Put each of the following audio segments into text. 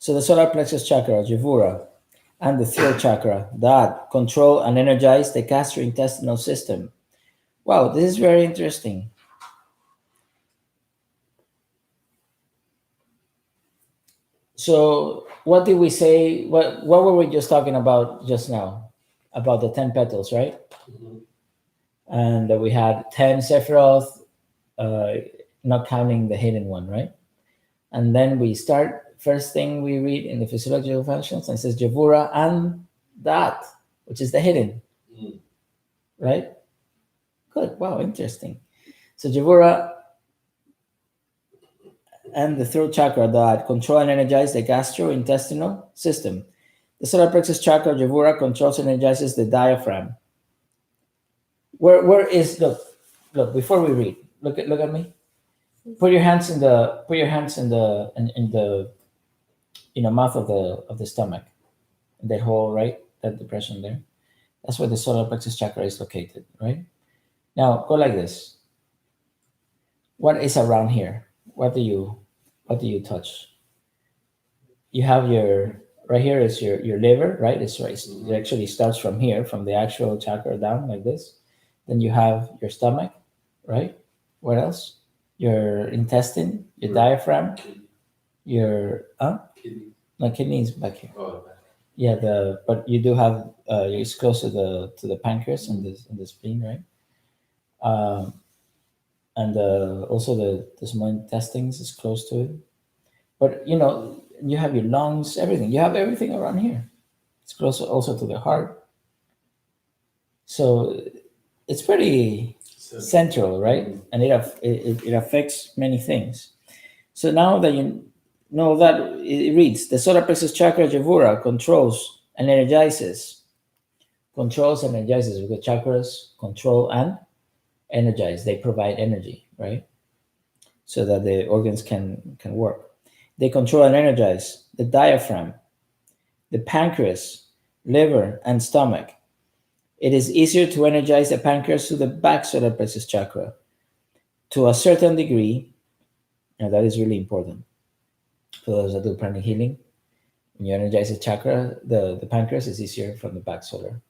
So the solar plexus chakra, Gevurah, and the throat chakra that control and energize the gastrointestinal system. Wow, this is very interesting. So what did we say? What were we just talking about just now? About the 10 petals, right? Mhm. And we had 10 Sephiroth, not counting the hidden one, right? And then we start, first thing we read in the physiological functions, and it says Gevurah and that, which is the hidden, Mm. right? Good. Wow, interesting. So Gevurah and the throat chakra that control and energize the gastrointestinal system. The solar plexus chakra, Gevurah, controls and energizes the diaphragm. Where is look before we read? Look at me. Put your hands in the mouth of the stomach, that hole, right? That depression there. That's where the solar plexus chakra is located, right? Now go like this. What is around here? What do you touch? You have your right here is your liver, right? It actually starts from here, from the actual chakra down like this. Then you have your stomach, right? What else? Your intestine, your diaphragm, your Kidney. no, kidney is back here. Oh, okay. Yeah, but you do have it's close to the pancreas and the spleen, right? Um, and also the small intestines is close to it. But you have your lungs, everything. You have everything around here. It's close also to the heart. So it's pretty central, right? And it affects many things. So now that you know that, it reads the solar plexus chakra, Gevurah, controls and energizes, because chakras control and energize. They provide energy, right? So that the organs can work. They control and energize the diaphragm, the pancreas, liver, and stomach. It is easier to energize the pancreas to the back solar plexus chakra to a certain degree, and that is really important for those that do pranic healing. When you energize the chakra, the pancreas is easier from the back solar.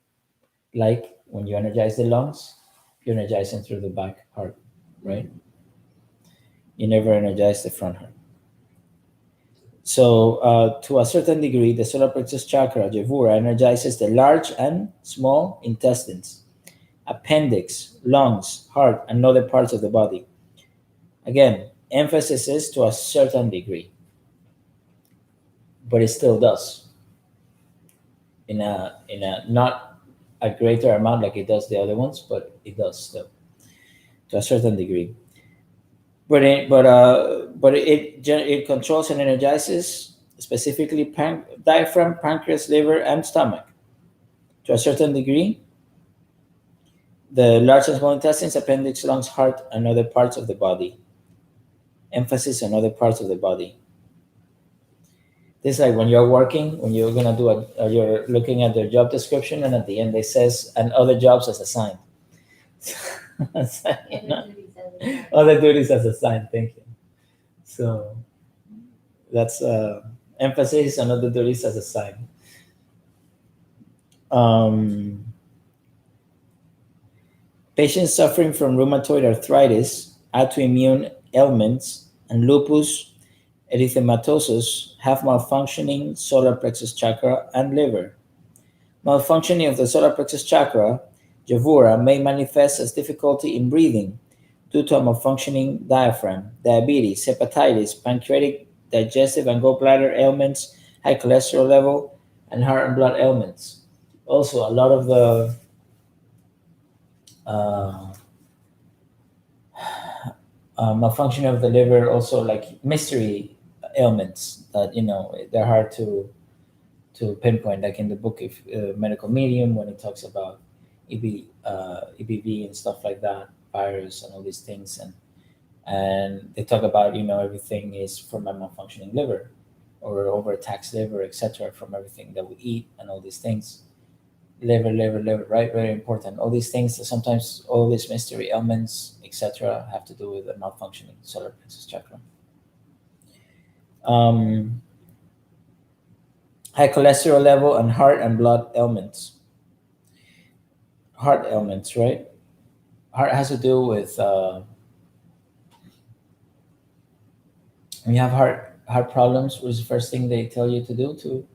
Like when you energize the lungs, you energize them through the back heart, right? You never energize the front heart. So, to a certain degree, the solar plexus chakra, Gevurah, energizes the large and small intestines, appendix, lungs, heart, and other parts of the body. Again, emphasis is to a certain degree, but it still does in a not a greater amount like it does the other ones, but it does still to a certain degree. But it controls and energizes specifically diaphragm, pancreas, liver, and stomach to a certain degree. The large and small intestines, appendix, lungs, heart, and other parts of the body. Emphasis on other parts of the body. This is like when you're working, when you're gonna do you're looking at their job description, and at the end it says, "and other jobs as assigned." So, other duties as assigned. Thank you. So that's emphasis on other duties as assigned. Um, Patients suffering from rheumatoid arthritis, autoimmune ailments, and lupus erythematosus have malfunctioning solar plexus chakra and liver. Malfunctioning of the solar plexus chakra, Gevurah, may manifest as difficulty in breathing due to a malfunctioning diaphragm, diabetes, hepatitis, pancreatic, digestive, and gallbladder ailments, high cholesterol level, and heart and blood ailments. Also, a lot of the uh, malfunction of the liver, also like mystery ailments that they're hard to pinpoint, like in the book if medical medium, when it talks about EBV and stuff like that, virus and all these things, and they talk about everything is from a malfunctioning liver or overtaxed liver, etc., from everything that we eat and all these things. Liver, right? Very important. All these things, sometimes all these mystery ailments, etc., have to do with the malfunctioning solar plexus chakra. Um, high cholesterol level, and heart and blood ailments. Heart ailments, right? Heart has to do with when you have heart problems. What is the first thing they tell you to do? To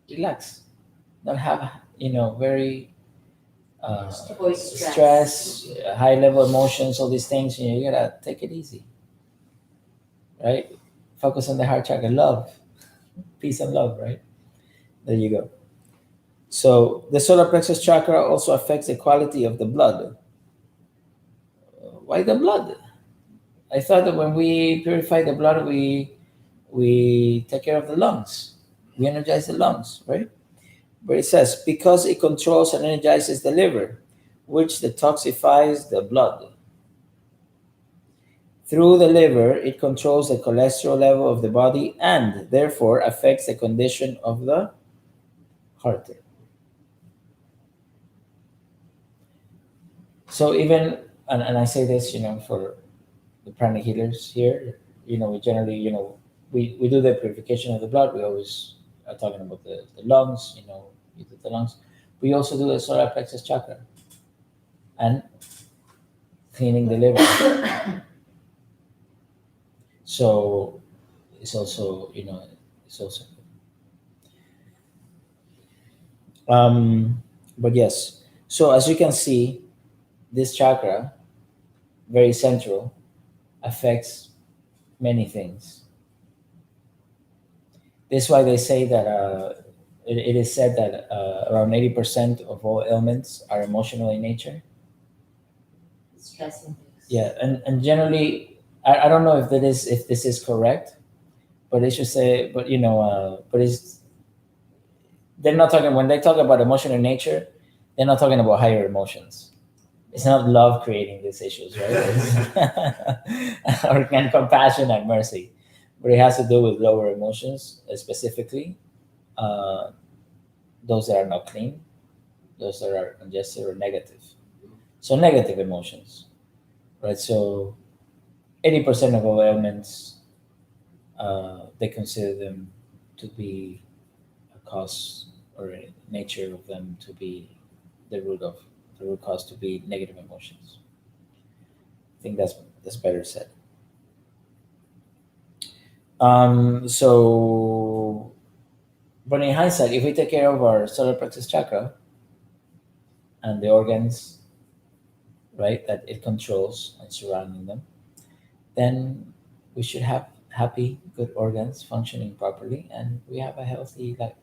relax, not have very Avoid stress, high level emotions, all these things. You gotta take it easy, right? Focus on the heart chakra, love, peace, and love, right? There you go. So the solar plexus chakra also affects the quality of the blood. Why the blood? I thought that when we purify the blood, we take care of the lungs. We energize the lungs, right? But it says because it controls and energizes the liver, which detoxifies the blood. Through the liver, it controls the cholesterol level of the body and therefore affects the condition of the heart. So even and I say this, for the pranic healers here, we generally, we do the purification of the blood. We always are talking about the lungs, we do the lungs. We also do the solar plexus chakra and cleaning the liver. So it's also, it's also but yes. So as you can see, this chakra, very central, affects many things. This is why they say that it is said that around 80% of all ailments are emotional in nature. stress induced. Yeah, and generally, I don't know if this is correct, but they should say, but but it's they're not talking when they talk about emotional nature, they're not talking about higher emotions. It's not love creating these issues, right? Or and compassion and mercy, but it has to do with lower emotions, specifically uh, those that are not clean, those that are congested or negative. So negative emotions, right? So 80% of all ailments, they consider them to be a cause or a nature of them to be the root cause to be negative emotions. I think that's better said. So, but in hindsight, if we take care of our solar plexus chakra and the organs, right, that it controls and surrounding them, then we should have happy, good organs functioning properly, and we have a healthy life.